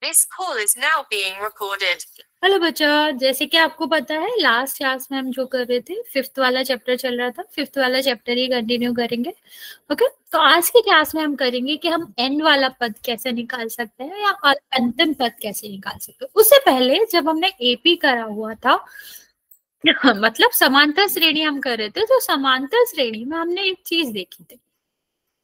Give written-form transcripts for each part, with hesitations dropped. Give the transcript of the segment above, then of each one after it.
This call is now being recorded. Hello बच्चा, जैसे कि आपको पता है लास्ट क्लास में हम जो कर रहे थे फिफ्थ वाला चैप्टर चल रहा था। फिफ्थ वाला चैप्टर ही कंटिन्यू करेंगे। ओके, तो आज की क्लास में हम करेंगे कि हम एन वाला पद कैसे निकाल सकते हैं या अंतिम पद कैसे निकाल सकते हैं। उससे पहले जब हमने एपी करा हुआ था मतलब समांतर श्रेणी हम कर रहे थे, तो समांतर श्रेणी में हमने एक चीज देखी थी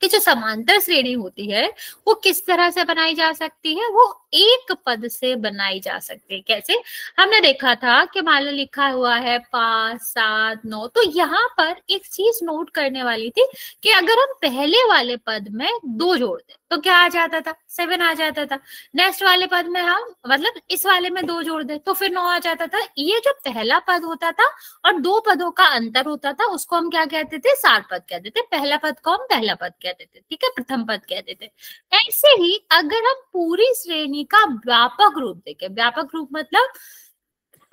कि जो समांतर श्रेणी होती है वो किस तरह से बनाई जा सकती है। वो एक पद से बनाई जा सकती है। कैसे? हमने देखा था कि मान लो लिखा हुआ है 5, 7, 9, तो यहाँ पर एक चीज नोट करने वाली थी कि अगर हम पहले वाले पद में 2 जोड़ दें तो क्या आ जाता था? 7 आ जाता था। नेक्स्ट वाले पद में हम मतलब इस वाले में 2 जोड़ दें तो फिर 9 आ जाता था। ये जो पहला पद होता था और 2 पदों का अंतर होता था उसको हम क्या कहते थे? सार पद कहते थे। पहला पद को हम पहला पद कहते थे, ठीक है, प्रथम पद कहते थे। ऐसे ही अगर हम पूरी श्रेणी का व्यापक रूप देखें, व्यापक रूप मतलब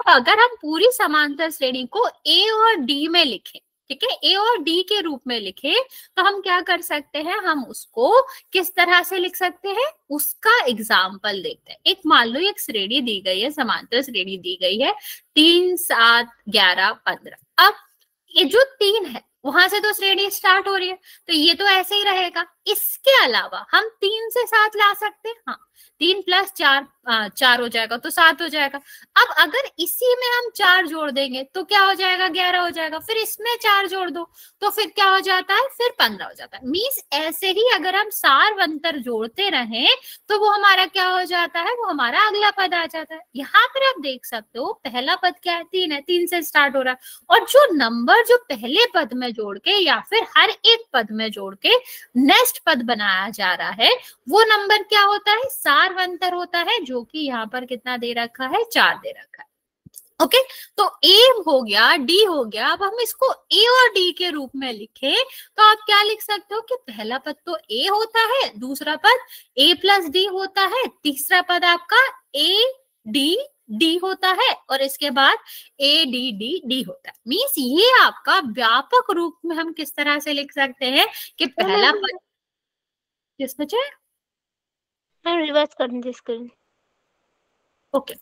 अगर हम पूरी समांतर श्रेणी को ए और डी में लिखें, ठीक है, ए और डी के रूप में लिखे, तो हम क्या कर सकते हैं? हम उसको किस तरह से लिख सकते हैं उसका एग्जाम्पल देखते हैं। एक मान लो एक श्रेणी दी गई है, समांतर श्रेणी दी गई है 3, 7, 11, 15। अब ये जो 3 है वहां से तो श्रेणी स्टार्ट हो रही है, तो ये तो ऐसे ही रहेगा। इसके अलावा हम 3 से 7 ला सकते हैं। हाँ, 3 + 4 4 हो जाएगा तो 7 हो जाएगा। अब अगर इसी में हम 4 जोड़ देंगे तो क्या हो जाएगा? 11 हो जाएगा। फिर इसमें 4 जोड़ दो तो फिर क्या हो जाता है? फिर 15 हो जाता है। मीन्स ऐसे ही अगर हम सार अंतर जोड़ते रहें तो वो हमारा क्या हो जाता है? वो हमारा अगला पद आ जाता है। यहाँ पर आप देख सकते हो पहला पद क्या है? 3 है, 3 से स्टार्ट हो रहा है। और जो नंबर जो पहले पद में जोड़ के या फिर हर एक पद में जोड़ के नेक्स्ट पद बनाया जा रहा है वो नंबर क्या होता है? सार अंतर होता है, जो कि यहाँ पर कितना दे रखा है? 4 दे रखा है। ओके, तो ए हो गया, डी हो गया। अब हम इसको ए और डी के रूप में लिखें तो आप क्या लिख सकते हो कि पहला पद तो ए होता है, दूसरा पद ए प्लस डी होता है, तीसरा पद आपका ए डी डी होता है और इसके बाद ए डी डी डी होता है। मीन्स ये आपका व्यापक रूप में हम किस तरह से लिख सकते हैं कि पहला पद किस बचे? मैं रिवर्स कर दे स्क्रीन। ओके,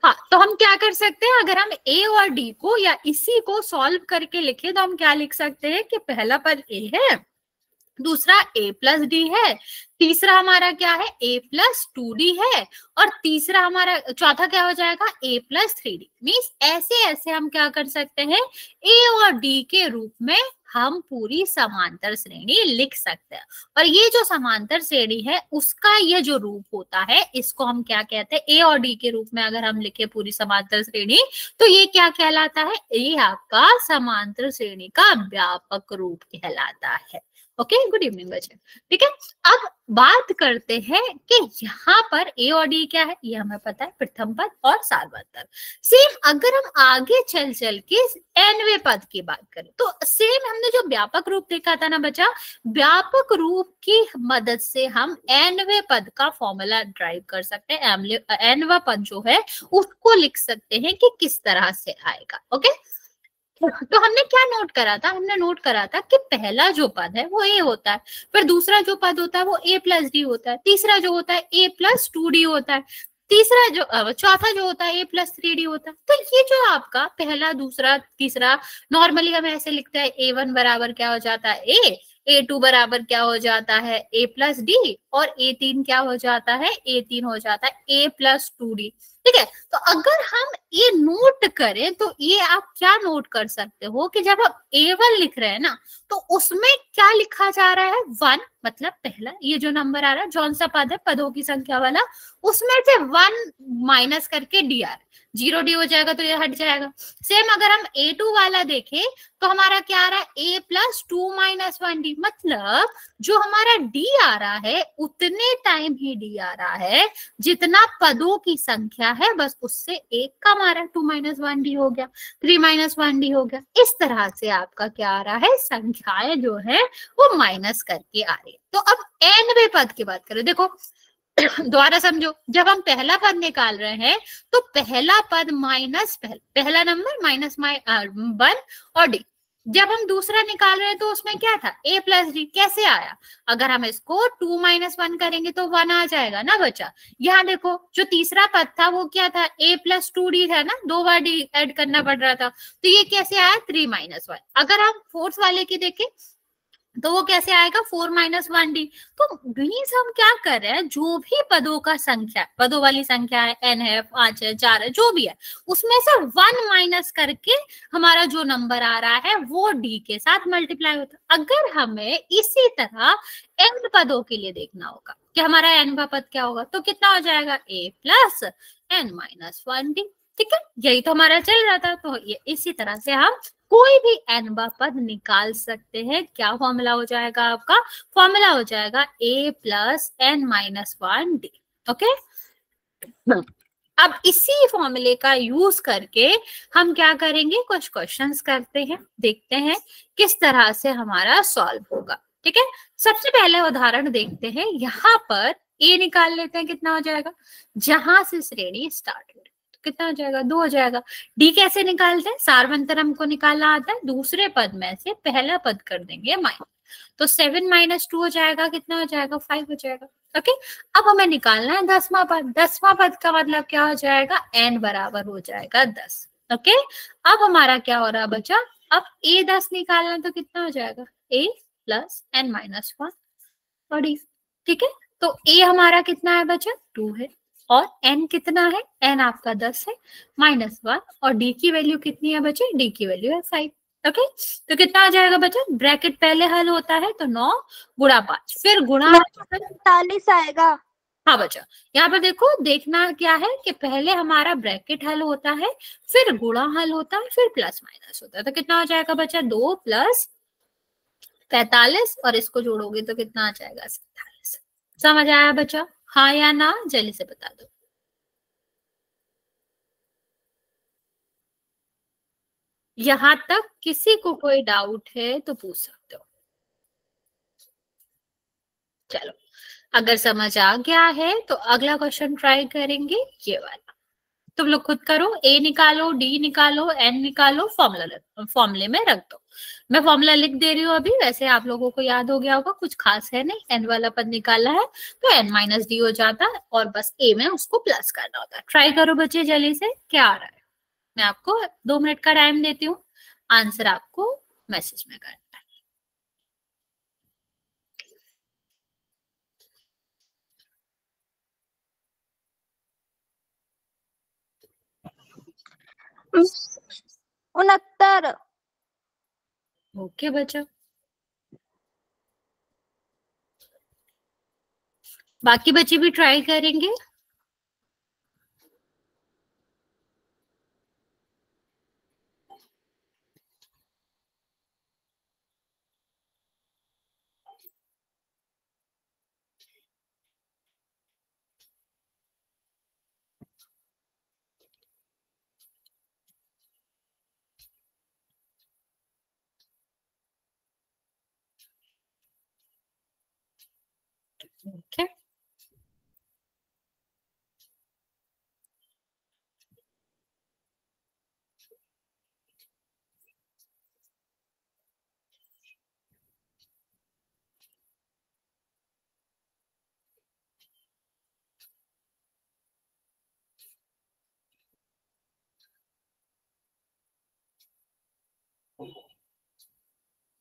हाँ, तो हम क्या कर सकते हैं? अगर हम ए और डी को या इसी को सॉल्व करके लिखे तो हम क्या लिख सकते हैं कि पहला पद ए है, दूसरा ए प्लस डी है, तीसरा हमारा क्या है? ए प्लस 2d है, और तीसरा हमारा चौथा क्या हो जाएगा? A plus 3d। मीन्स ऐसे ऐसे हम क्या कर सकते हैं? ए और डी के रूप में हम पूरी समांतर श्रेणी लिख सकते हैं। और ये जो समांतर श्रेणी है उसका ये जो रूप होता है इसको हम क्या कहते हैं? ए और डी के रूप में अगर हम लिखे पूरी समांतर श्रेणी तो ये क्या कहलाता है? ये आपका समांतर श्रेणी का व्यापक रूप कहलाता है। ओके, गुड इवनिंग बच्चे। ठीक है, अब बात करते हैं कि यहाँ पर ए और डी क्या है? ये हमें पता है, प्रथम पद और सार्वत्तर। सेम अगर हम आगे चल चल के एनवे पद की बात करें तो सेम हमने जो व्यापक रूप देखा था ना बच्चा, व्यापक रूप की मदद से हम एनवे पद का फॉर्मूला ड्राइव कर सकते हैं। एनवा पद जो है उसको लिख सकते हैं कि किस तरह से आएगा। ओके, तो हमने क्या नोट करा था? हमने नोट करा था कि पहला जो पद है वो ए होता है, फिर दूसरा जो पद होता है वो ए प्लस डी होता है, तीसरा जो होता है ए प्लस 2d होता है, तीसरा जो चौथा जो होता है ए प्लस 3d होता है। तो ये जो आपका पहला, दूसरा, तीसरा, नॉर्मली हम ऐसे लिखते हैं A1 बराबर क्या हो जाता है? ए, A2 बराबर क्या हो जाता है? ए प्लस डी, और A3 क्या हो जाता है? A3 हो जाता है ए प्लस 2d। ठीक है, तो अगर हम ये नोट करें तो ये आप क्या नोट कर सकते हो कि जब हम A1 लिख रहे हैं ना तो उसमें क्या लिखा जा रहा है? 1, मतलब पहला ये जो नंबर आ रहा है, जौन सा पद है पदों की संख्या वाला, उसमें से 1 माइनस करके डी आ रहा है। 0d हो जाएगा तो ये हट जाएगा। सेम अगर हम A2 वाला देखें तो हमारा क्या आ रहा है? A प्लस 2 माइनस 1d, मतलब जो हमारा d आ रहा है उतने टाइम ही d आ रहा है जितना पदों की संख्या है, बस उससे एक कम आ रहा है। 2 माइनस 1d हो गया, 3 माइनस 1d हो गया। इस तरह से आपका क्या आ रहा है? संख्याएं जो है वो माइनस करके आ रही है। तो अब nवे पद की बात करें, देखो दोबारा समझो, जब हम पहला पद निकाल रहे हैं तो पहला पद माइनस पहला नंबर माइनस 1 और डी, जब हम दूसरा निकाल रहे हैं तो उसमें क्या था, a प्लस डी, कैसे आया, अगर हम इसको 2 माइनस 1 करेंगे तो 1 आ जाएगा ना बच्चा। यहाँ देखो जो तीसरा पद था वो क्या था, a प्लस 2d था ना, 2 बार डी ऐड करना पड़ रहा था, तो ये कैसे आया 3 माइनस 1। अगर हम फोर्थ वाले की देखें तो वो कैसे आएगा 4 माइनस 1d। तो मीन्स हम क्या कर रहे हैं, जो भी पदों का संख्या, पदों वाली संख्या है, n है, 5 है, 4 है, जो भी है, उसमें से 1 माइनस करके हमारा जो नंबर आ रहा है वो d के साथ मल्टीप्लाई होता है। अगर हमें इसी तरह n पदों के लिए देखना होगा कि हमारा n पद क्या होगा, तो कितना हो जाएगा a plus n minus 1d। ठीक है, यही तो हमारा चल रहा था। तो ये इसी तरह से हम कोई भी n पद निकाल सकते हैं। क्या फॉर्मूला हो जाएगा आपका, फॉर्मूला हो जाएगा a plus n minus 1d। Okay, अब इसी फॉर्मूले का यूज करके हम क्या करेंगे, कुछ क्वेश्चंस करते हैं, देखते हैं किस तरह से हमारा सॉल्व होगा। ठीक है, सबसे पहले उदाहरण देखते हैं। यहाँ पर a निकाल लेते हैं, कितना हो जाएगा, जहां से श्रेणी स्टार्ट हो, कितना हो जाएगा 2 हो जाएगा। डी कैसे निकालते हैं, सारवंतर हमको निकालना आता है, दूसरे पद में से पहला पद कर देंगे माइनस, तो 7 माइनस 2 हो जाएगा, कितना हो जाएगा 5 हो जाएगा। ओके, अब हमें निकालना है 10वां पद। 10वां पद का मतलब क्या हो जाएगा, n बराबर हो जाएगा 10। ओके, अब हमारा क्या हो रहा है बच्चा, अब a 10 निकालना, तो कितना हो जाएगा a प्लस n माइनस 1 और d। ठीक है, तो a हमारा कितना है बच्चा 2 है, और n कितना है, n आपका 10 है, माइनस 1, और d की वैल्यू कितनी है बच्चे, d की वैल्यू है 5। ओके, तो कितना आ जाएगा बच्चा, ब्रैकेट पहले हल होता है तो 9 गुणा 5, फिर गुणा 45 आएगा। हाँ बच्चा, यहाँ पर देखो, देखना क्या है कि पहले हमारा ब्रैकेट हल होता है, फिर गुणा हल होता है, फिर प्लस माइनस होता है। तो कितना हो जाएगा बच्चा 2 प्लस 45, और इसको जोड़ोगे तो कितना आ जाएगा 47। समझ आया बच्चा, हाँ या ना, जल्दी से बता दो। यहां तक किसी को कोई डाउट है तो पूछ सकते हो। चलो, अगर समझ आ गया है तो अगला क्वेश्चन ट्राई करेंगे, ये वाला। तुम लोग खुद करो, ए निकालो, डी निकालो, एन निकालो, फॉर्मूले में रख दो। मैं फॉर्मूला लिख दे रही हूँ अभी, वैसे आप लोगों को याद हो गया होगा, कुछ खास है नहीं, एन वाला पद निकाला है तो एन माइनस डी हो जाता है, और बस ए में उसको प्लस करना होता है। ट्राई करो बच्चे जल्दी से, क्या आ रहा है। मैं आपको 2 मिनट का टाइम देती हूँ, आंसर आपको मैसेज में करना है। उनहत्तर। ओके बच्चा, बाकी बच्चे भी ट्राई करेंगे। ओके,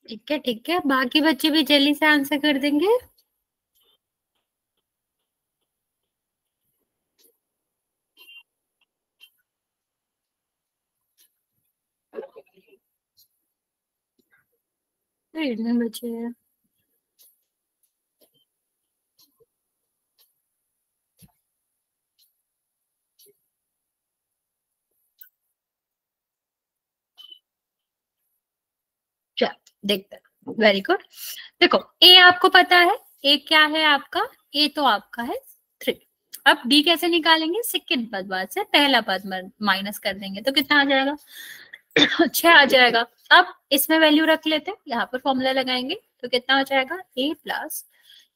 ठीक है, ठीक है, बाकी बच्चे भी जल्दी से आंसर कर देंगे। इतने बच्चे हैं। चल देखते हैं, वेरी गुड। देखो, ए आपको पता है, ए क्या है आपका, ए तो आपका है 3। अब डी कैसे निकालेंगे, सेकंड पद बाद से पहला पद माइनस कर देंगे तो कितना आ जाएगा 6 आ जाएगा। अब इसमें वैल्यू रख लेते हैं, यहाँ पर फॉर्मूला लगाएंगे तो कितना हो जाएगा A plus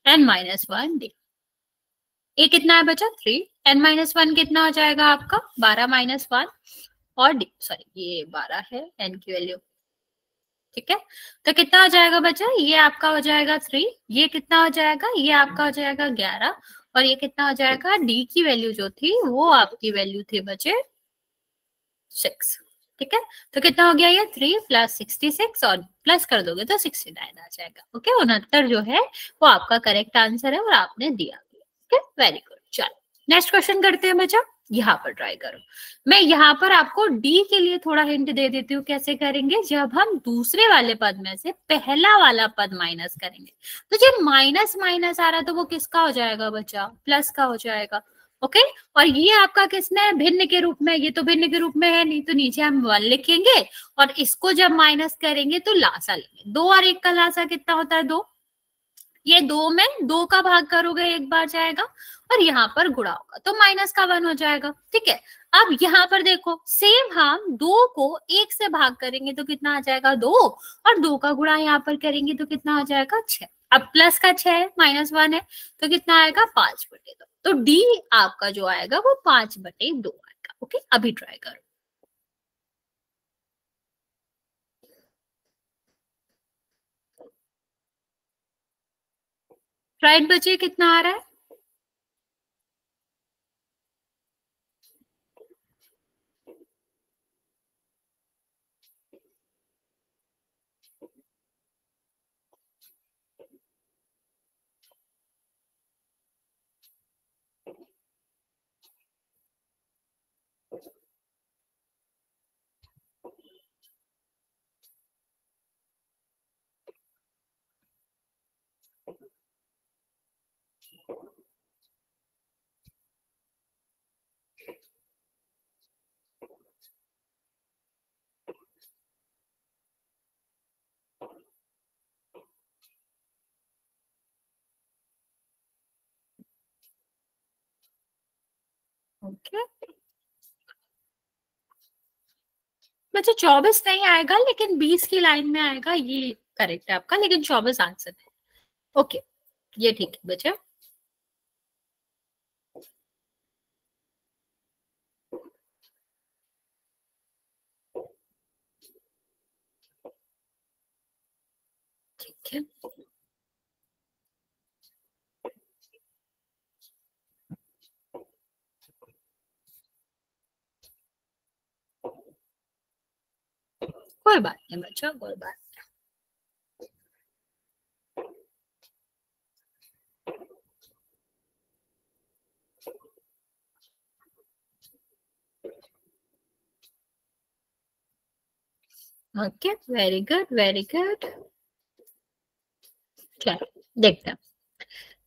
N minus 1 D. A कितना है बचा 3, एन माइनस 1 कितना हो जाएगा आपका 12 माइनस 1, और डी, सॉरी ये 12 है, एन की वैल्यू ठीक है, तो कितना हो जाएगा बच्चा, ये आपका हो जाएगा 3, ये कितना हो जाएगा, ये आपका हो जाएगा 11, और ये कितना हो जाएगा, डी की वैल्यू जो थी वो आपकी वैल्यू थी बच्चे 6। ठीक है, तो कितना हो गया, ये 3 + 66 और प्लस कर दोगे तो 69 आ जाएगा। ओके, 69 जो है वो आपका करेक्ट आंसर है और आपने दिया। Okay, very good. चलो नेक्स्ट क्वेश्चन करते हैं बच्चा, यहाँ पर ट्राई करो। मैं यहाँ पर आपको डी के लिए थोड़ा हिंट दे देती हूँ कैसे करेंगे। जब हम दूसरे वाले पद में से पहला वाला पद माइनस करेंगे, तो जब माइनस माइनस आ रहा है तो वो किसका हो जाएगा बच्चा, प्लस का हो जाएगा। ओके, और ये आपका किसमें है, भिन्न के रूप में, ये तो भिन्न के रूप में है नहीं, तो नीचे हम 1 लिखेंगे और इसको जब माइनस करेंगे तो लासा लेंगे। 2 और 1 का लासा कितना होता है, 2। ये 2 में 2 का भाग करोगे एक बार जाएगा और यहाँ पर गुणा होगा तो माइनस का 1 हो जाएगा। ठीक है, अब यहाँ पर देखो सेम हम 2 को 1 से भाग करेंगे तो कितना आ जाएगा, 2, और 2 का गुणा यहाँ पर करेंगे तो कितना आ जाएगा, 6। अब प्लस का 6 है, -1 है, तो कितना आएगा, 5/2। तो डी आपका जो आएगा वो 5/2 आएगा। ओके, अभी ट्राई करो। राइट बच्चे, कितना आ रहा है, ओके बच्चे 24 नहीं आएगा लेकिन 20 की लाइन में आएगा, ये करेक्ट है आपका, लेकिन 24 आंसर है। ओके, ये ठीक है बच्चे। ठीक है, कोई बात नहीं बच्चा, कोई बात नहीं। Okay, very good very good. चलो देखते हैं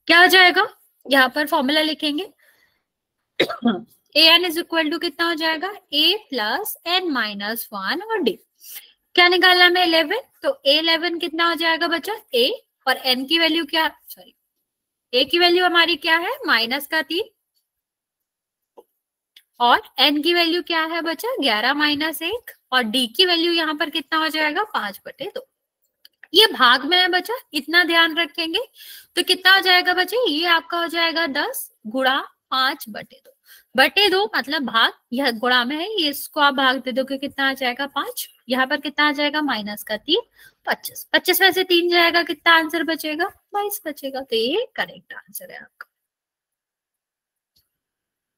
क्या हो जाएगा। यहाँ पर फॉर्मूला लिखेंगे, ए एन इज इक्वल टू कितना हो जाएगा, a + n-1 और d। क्या निकालना है 11, तो a11 कितना हो जाएगा बच्चा, a, और n की वैल्यू क्या, सॉरी a की वैल्यू हमारी क्या है, -3, और n की वैल्यू क्या है बच्चा, 11 - 1, और d की वैल्यू यहाँ पर कितना हो जाएगा, 5/2। ये भाग में है बच्चा, इतना ध्यान रखेंगे। तो कितना हो जाएगा बच्चे, ये आपका हो जाएगा 10 गुणा 5/2 मतलब भाग, यह गुणा में है, ये इसको आप भाग दे दोगे कितना आ जाएगा, 5। यहाँ पर कितना आ जाएगा, -3, 25। 25 में से 3 जाएगा, कितना आंसर बचेगा, 22 बचेगा। तो ये करेक्ट आंसर है आपका।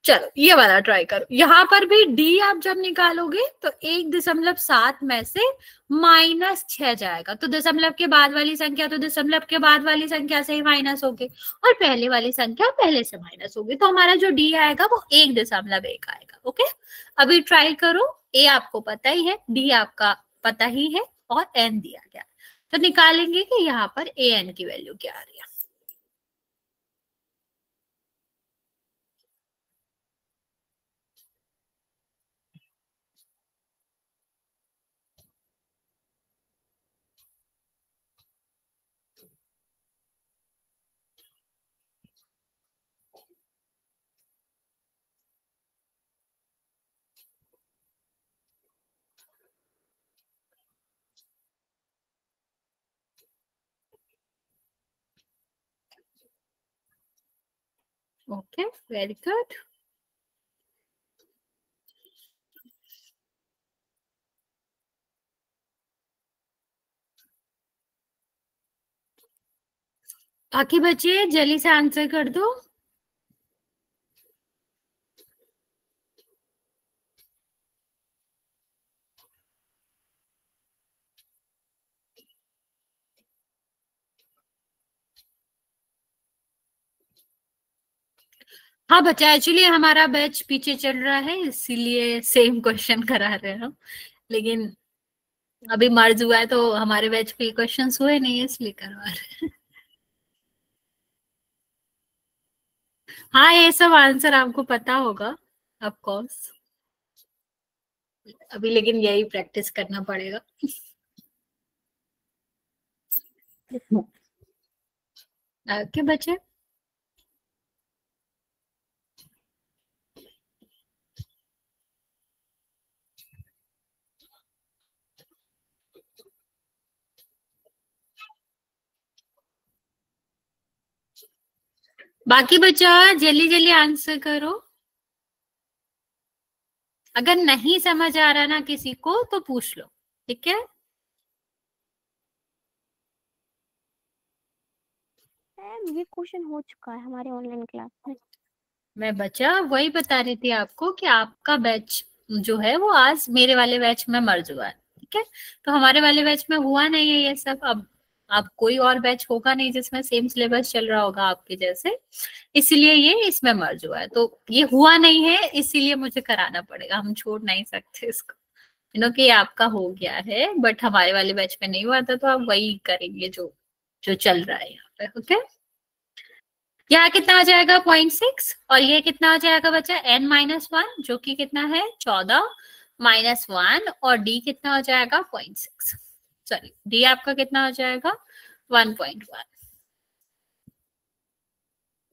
चलो ये वाला ट्राई करो। यहाँ पर भी डी आप जब निकालोगे तो 1.7 में से -6 जाएगा, तो दशमलव के बाद वाली संख्या तो दशमलव के बाद वाली संख्या से ही माइनस होगी, और पहले वाली संख्या पहले से माइनस होगी, तो हमारा जो डी आएगा वो 1.1 आएगा। ओके, अभी ट्राई करो। ए आपको पता ही है, डी आपका पता ही है, और एन दिया गया, तो निकालेंगे कि यहाँ पर ए एन की वैल्यू क्या आ रही है। Okay, very good. बाकी बच्चे जल्दी से आंसर कर दो। हाँ बच्चा, एक्चुअली हमारा बैच पीछे चल रहा है इसीलिए सेम क्वेश्चन करा रहे हैं हम, लेकिन अभी मर्ज हुआ है तो हमारे बैच पे क्वेश्चंस हुए नहीं है इसलिए करवा रहे हैं। हाँ ये सब आंसर आपको पता होगा ऑफ कोर्स, अभी लेकिन यही प्रैक्टिस करना पड़ेगा। ओके बच्चे, बाकी बच्चा जल्दी जल्दी आंसर करो। अगर नहीं समझ आ रहा ना किसी को तो पूछ लो, ठीक है। मैम ये क्वेश्चन हो चुका है हमारे ऑनलाइन क्लास में। मैं बच्चा वही बता रही थी आपको कि आपका बैच जो है वो आज मेरे वाले बैच में मर्ज हुआ है, ठीक है। तो हमारे वाले बैच में हुआ नहीं है ये सब। अब कोई और बैच होगा नहीं जिसमें सेम सिलेबस चल रहा होगा आपके जैसे, इसीलिए ये इसमें मर्ज हुआ है। तो ये हुआ नहीं है इसीलिए मुझे कराना पड़ेगा, हम छोड़ नहीं सकते इसको। कि ये आपका हो गया है बट हमारे वाले बैच में नहीं हुआ था, तो आप वही करेंगे जो जो चल रहा है यहाँ पे, ओके। यहाँ कितना आ जाएगा 0.6, और ये कितना आ जाएगा बच्चा n-1 जो कि कितना है 14 -1, और d कितना हो जाएगा 0.6, सॉरी d आपका कितना हो जाएगा 1.1।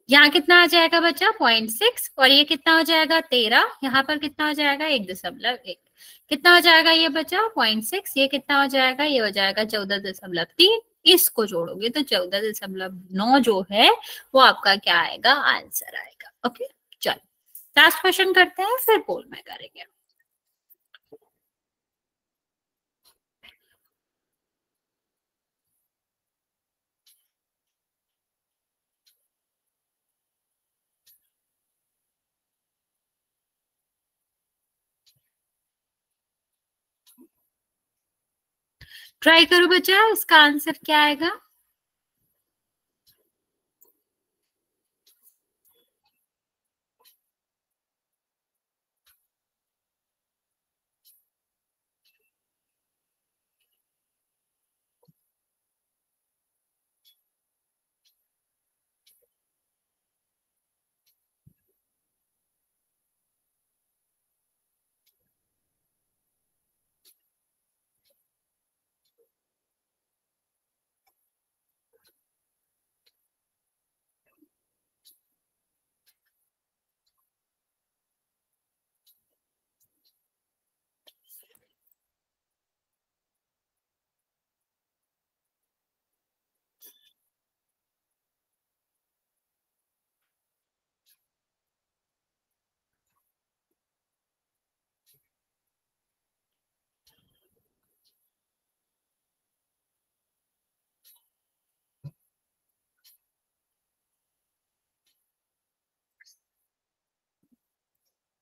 यहाँ कितना आ जाएगा बच्चा 0.6, और ये कितना हो जाएगा 13, यहाँ पर कितना हो जाएगा 1.1, कितना हो जाएगा ये बच्चा 0.6, ये कितना हो जाएगा, ये हो जाएगा 14.3, इसको जोड़ोगे तो 14.9 जो है वो आपका क्या आएगा, आंसर आएगा, ओके। चलो लास्ट क्वेश्चन करते हैं फिर पोल में करेंगे। ट्राई करो बच्चा, इसका आंसर क्या आएगा।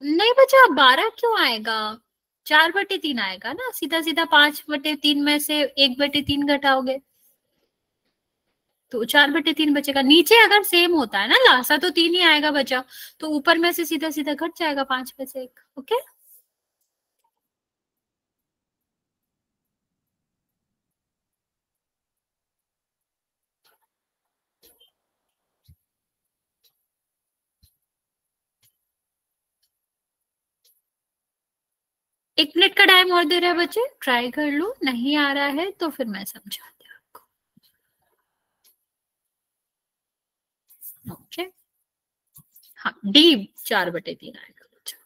नहीं बच्चा 12 क्यों आएगा, 4/3 आएगा ना, सीधा सीधा 5/3 में से 1/3 घटाओगे तो 4/3 बचेगा। नीचे अगर सेम होता है ना लासा तो 3 ही आएगा बचा, तो ऊपर में से सीधा सीधा घट जाएगा 5 में से 1, ओके। एक मिनट का टाइम और दे रहा है बच्चे, ट्राई कर लो, नहीं आ रहा है तो फिर मैं समझाती हूँ आपको, ओके। हाँ डी 4/3 आएगा बच्चा।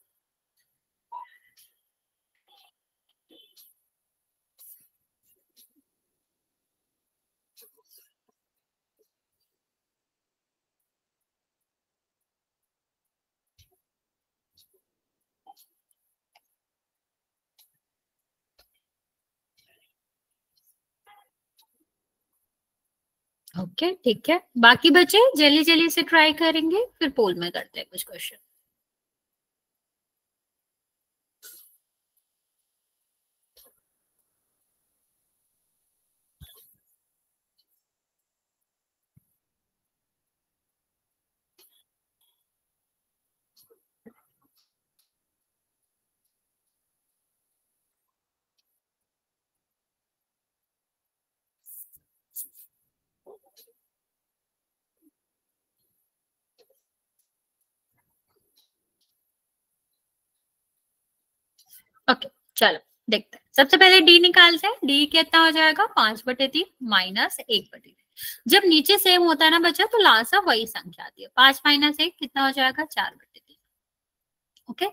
ओके ठीक है, बाकी बचे जल्दी जल्दी से ट्राई करेंगे, फिर पोल में करते हैं कुछ क्वेश्चन। ओके चलो देखते हैं, सबसे पहले डी निकालते हैं। डी कितना हो जाएगा, 5/3 माइनस 1/3। जब नीचे सेम होता है ना बच्चा, तो लास्ट में वही संख्या आती है। 5 माइनस 1 कितना हो जाएगा, 4/3। ओके,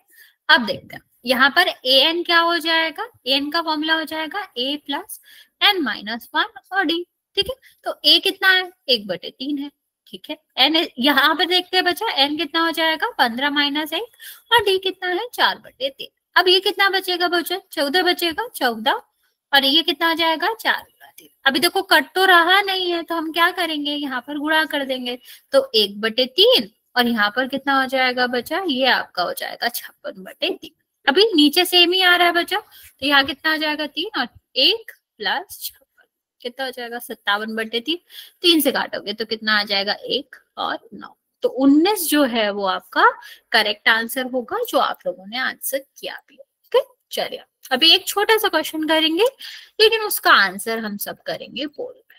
अब देखते हैं यहाँ पर ए एन क्या हो जाएगा। ए एन का फॉर्मूला हो जाएगा ए प्लस एन माइनस 1 और डी। ठीक है, तो ए कितना है, 1/3 है। ठीक है, एन यहाँ पर देखते हैं बच्चा, एन कितना हो जाएगा, 15 माइनस 1 और डी कितना है, 4/3। अब ये कितना बचेगा बच्चा, 14 बचेगा, 14। और ये कितना हो जाएगा, 4/3। अभी देखो कट तो रहा नहीं है, तो हम क्या करेंगे, यहाँ पर गुणा कर देंगे। तो 1/3 और यहाँ पर कितना हो जाएगा बच्चा, ये आपका हो जाएगा 56/3। अभी नीचे सेम ही आ रहा है बच्चा, तो यहाँ कितना हो जाएगा, 3 और 1 प्लस 56 कितना हो जाएगा, 57/3। 3 से काटोगे तो कितना आ जाएगा, 1 और 9। तो 19 जो है वो आपका करेक्ट आंसर होगा, जो आप लोगों ने आंसर किया भी। ओके चलिए, अभी एक छोटा सा क्वेश्चन करेंगे, लेकिन उसका आंसर हम सब करेंगे पोल में।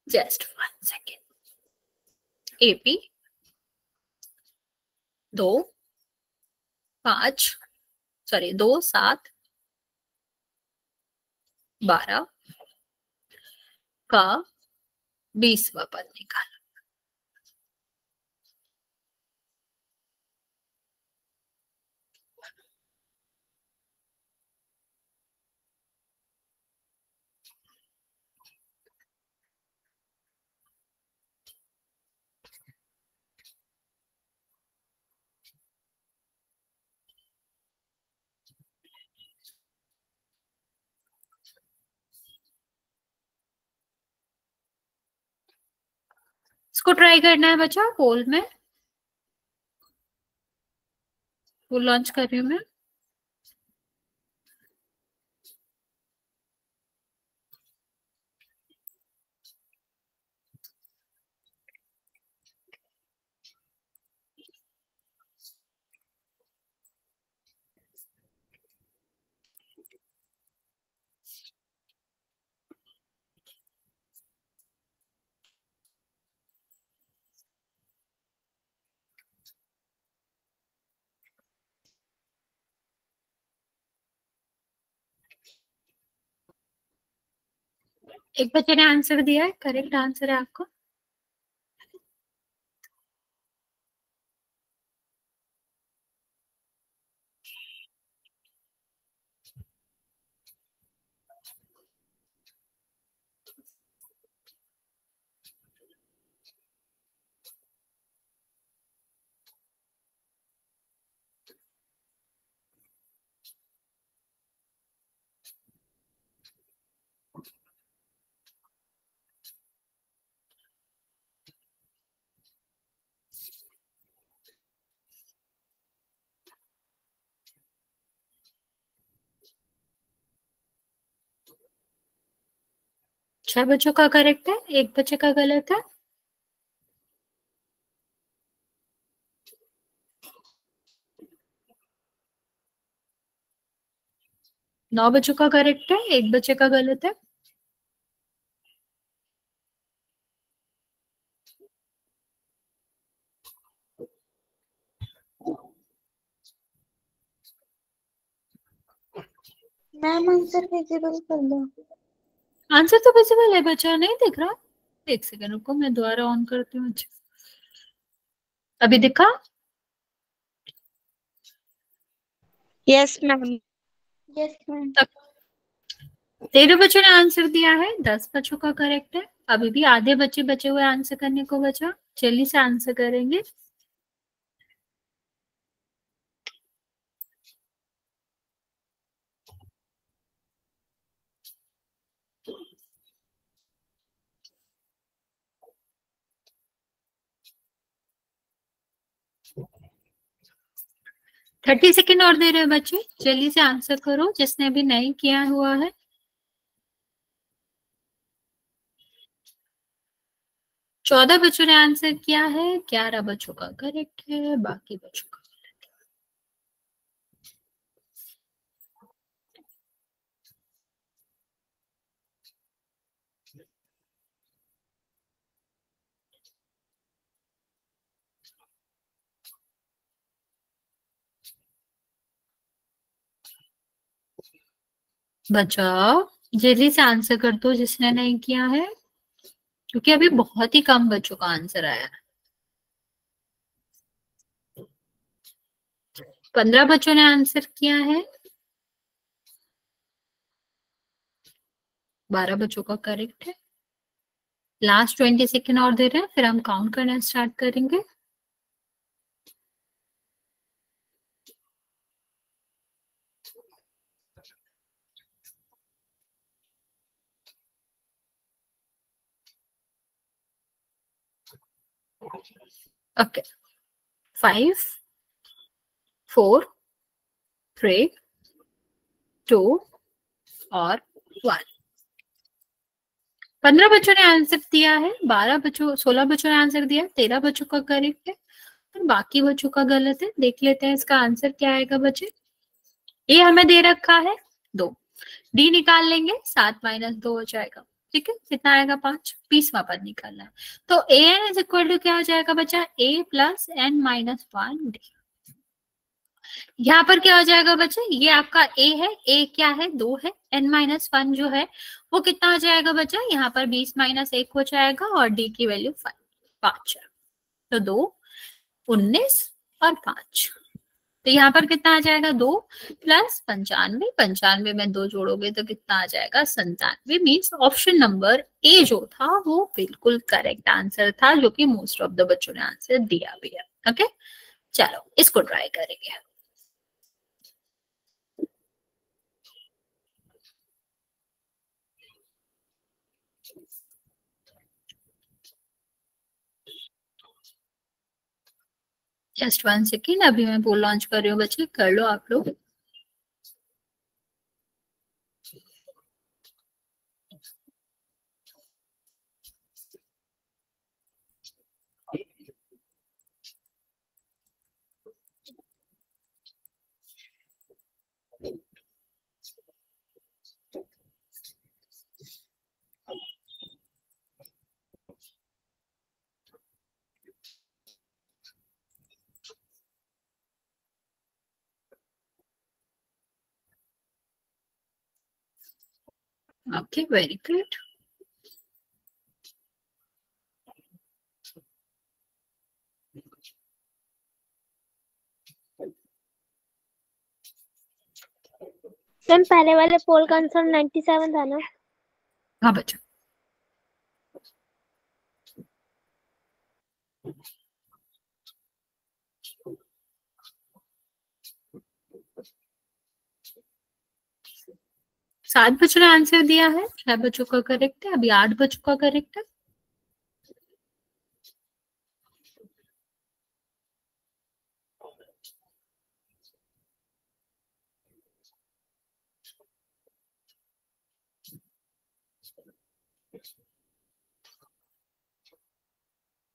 Just 1 second. एपी 2 5 सॉरी 2 7 12 का 20वां पद निकालो। इसको ट्राई करना है बच्चा पोल में। पोल लॉन्च कर रही हूँ मैं। एक बच्चे ने आंसर दिया है, करेक्ट आंसर है आपको। छह बच्चों का करेक्ट है, एक बच्चे का गलत है। नौ बच्चों का करेक्ट है, एक बच्चे का गलत है। मैम आंसर विजिबल कर दो। आंसर तो विजिबल है बच्चा, नहीं दिख रहा। एक सेकंड रुको, मैं दोबारा ऑन करती हूँ। अभी दिखा। Yes ma'am. Yes ma'am. 13 बच्चों ने आंसर दिया है, 10 बच्चों का करेक्ट है। अभी भी आधे बच्चे बचे हुए आंसर करने को बचा, जल्दी से आंसर करेंगे। 30 सेकेंड और दे रहे हैं बच्चे, जल्दी से आंसर करो जिसने अभी नहीं किया हुआ है। चौदह बच्चों ने आंसर किया है, 11 बच्चों का करेक्ट है, बाकी बच्चों का। बचाओ, जल्दी से आंसर कर दो जिसने नहीं किया है, क्योंकि अभी बहुत ही कम बच्चों का आंसर आया है। 15 बच्चों ने आंसर किया है, 12 बच्चों का करेक्ट है। लास्ट 20 सेकेंड और दे रहे हैं, फिर हम काउंट करना स्टार्ट करेंगे। ओके, 5 4 3 2 और 1। 15 बच्चों ने आंसर दिया है, 16 बच्चों ने आंसर दिया, 13 बच्चों का करेक्ट है और बाकी बच्चों का गलत है। देख लेते हैं इसका आंसर क्या आएगा बच्चे। ए हमें दे रखा है 2, डी निकाल लेंगे, 7 - 2 हो जाएगा। ठीक है, कितना आएगा 5, 20वां पद निकालना है। तो ए एन इज इक्वल टू क्या हो जाएगा बच्चा, ए प्लस एन माइनस 1 डी। यहाँ पर क्या हो जाएगा बच्चे, ये आपका ए है, ए क्या है 2 है, n माइनस 1 जो है वो कितना हो जाएगा बच्चा, यहाँ पर 20 - 1 हो जाएगा और डी की वैल्यू 5 है। तो 2 19 और 5, तो यहाँ पर कितना आ जाएगा 2 प्लस 95, 95 में 2 जोड़ोगे तो कितना आ जाएगा 97। मीन्स ऑप्शन नंबर ए जो था वो बिल्कुल करेक्ट आंसर था, जो कि मोस्ट ऑफ द बच्चों ने आंसर दिया भी है। ओके, चलो इसको ट्राई करेंगे। जस्ट 1 सेकेंड, अभी मैं पोल लॉन्च कर रही हूँ बच्चे, कर लो आप लोग। Okay, very good. मैम पहले वाले पोल का आंसर 97 था ना? हाँ बच्चा, सात बच्चों ने आंसर दिया है, 6 बच्चों का करेक्ट है, अभी 8 बच्चों का करेक्ट है।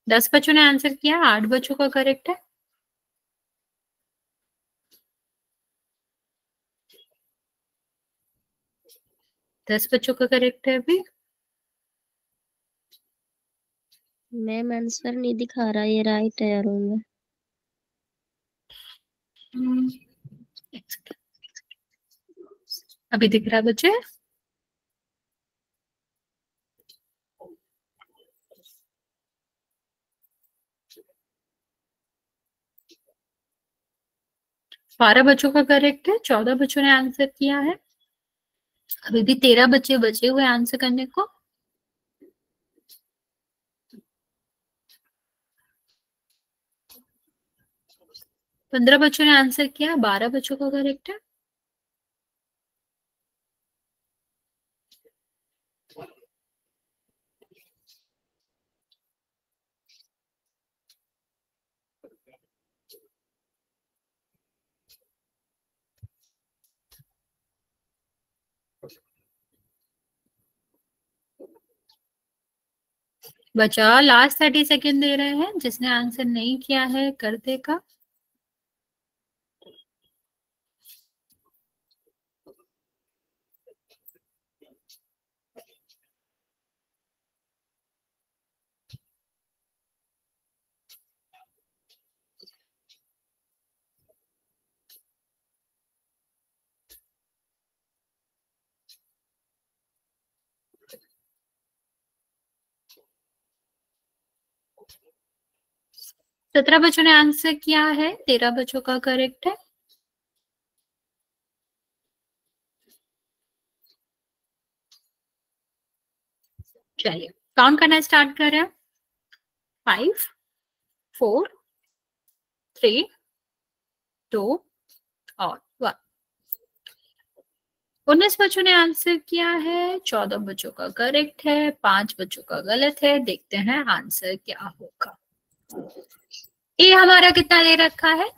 दस बच्चों ने आंसर किया, 8 बच्चों का करेक्ट है। दस बच्चों का करेक्ट है अभी। मैम आंसर नहीं दिखा रहा, ये राइट है अरुण में। एक सेकेंड, अभी दिख रहा है बच्चे। बारह बच्चों का करेक्ट है, 14 बच्चों ने आंसर किया है, अभी भी 13 बच्चे बचे हुए आंसर करने को। पंद्रह बच्चों ने आंसर किया, 12 बच्चों का करेक्ट है। बचा लास्ट 30 सेकेंड दे रहे हैं, जिसने आंसर नहीं किया है कर देगा। सत्रह बच्चों ने आंसर किया है, 13 बच्चों का करेक्ट है। चलिए काउंट करना स्टार्ट कर रहे हैं। 5 4 3 2 और 1। 19 बच्चों ने आंसर किया है, 14 बच्चों का करेक्ट है, 5 बच्चों का गलत है। देखते हैं आंसर क्या होगा। ए हमारा कितना दे रखा है?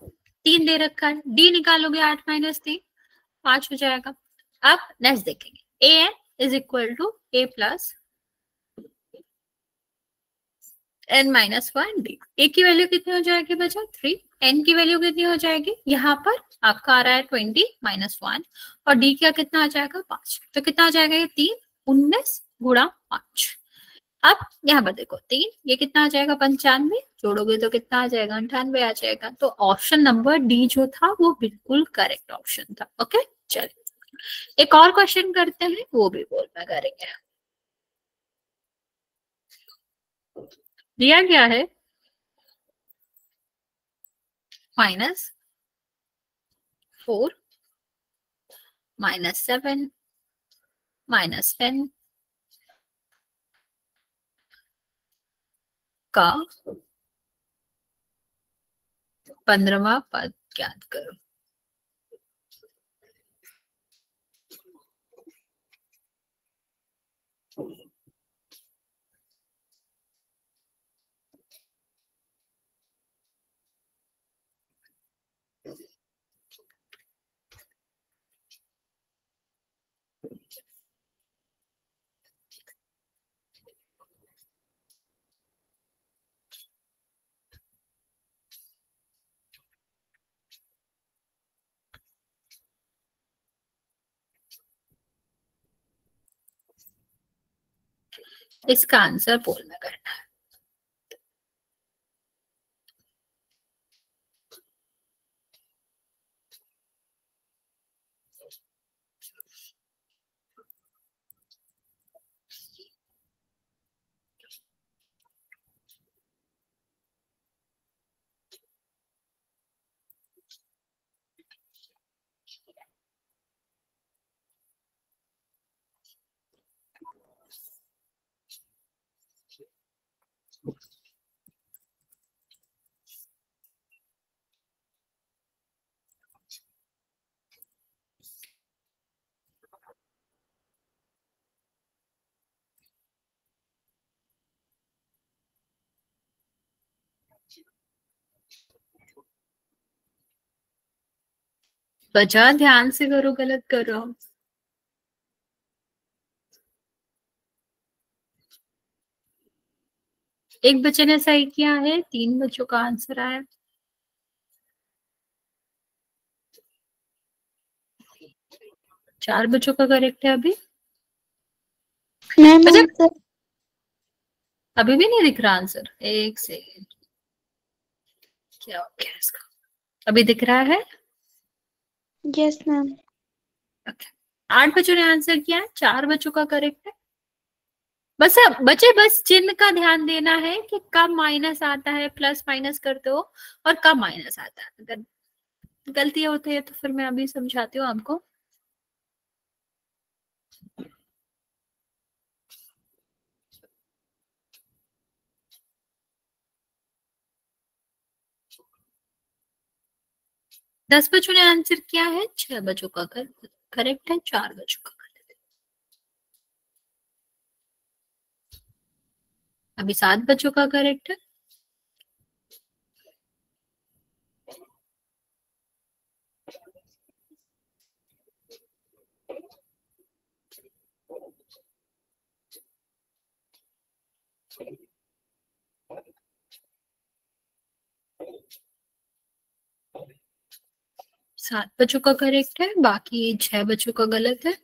3 दे रखा है। डी निकालोगे 8 माइनस 3, 5 हो जाएगा। अब नेक्स्ट देखेंगे। A N is equal to A plus N minus 1 D. A की वैल्यू कितनी हो जाएगी बच्चा? 3। एन की वैल्यू कितनी हो जाएगी? यहाँ पर आपका आ रहा है 20 माइनस 1 और डी का कितना आ जाएगा? 5। तो कितना आ जाएगा? ये 3 19 गुणा 5। अब यहाँ पर देखो 3, ये कितना आ जाएगा? 95। जोड़ोगे तो कितना आ जाएगा? 98 आ जाएगा। तो ऑप्शन नंबर डी जो था वो बिल्कुल करेक्ट ऑप्शन था। ओके चलिए एक और क्वेश्चन करते हैं, वो भी बोल में करेंगे। दिया गया है -4 -7 -10 का 15वां पद ज्ञात करो। इसका आंसर पोल में करना है। बचा ध्यान से करो, गलत कर रहा हूं। एक बच्चे ने सही किया है, 3 बच्चों का आंसर आया। चार बच्चों का करेक्ट है अभी। मैम अच्छा आंसर अभी भी नहीं दिख रहा आंसर? एक सेकेंड, क्या हो गया इसका? अभी दिख रहा है? Yes ma'am. Okay. 8 बच्चों ने आंसर किया है, 4 बच्चों का करेक्ट है। बस अब बच्चे बस चिन्ह का ध्यान देना है कि कब माइनस आता है, प्लस माइनस करते हो और कब माइनस आता है। अगर गलती होती है तो फिर मैं अभी समझाती हूँ आपको। दस बच्चों ने आंसर किया है, 6 बच्चों का करेक्ट है, 4 बच्चों का गलत है। अभी 7 बच्चों का करेक्ट है। 7 बच्चों का करेक्ट है, बाकी 6 बच्चों का गलत है।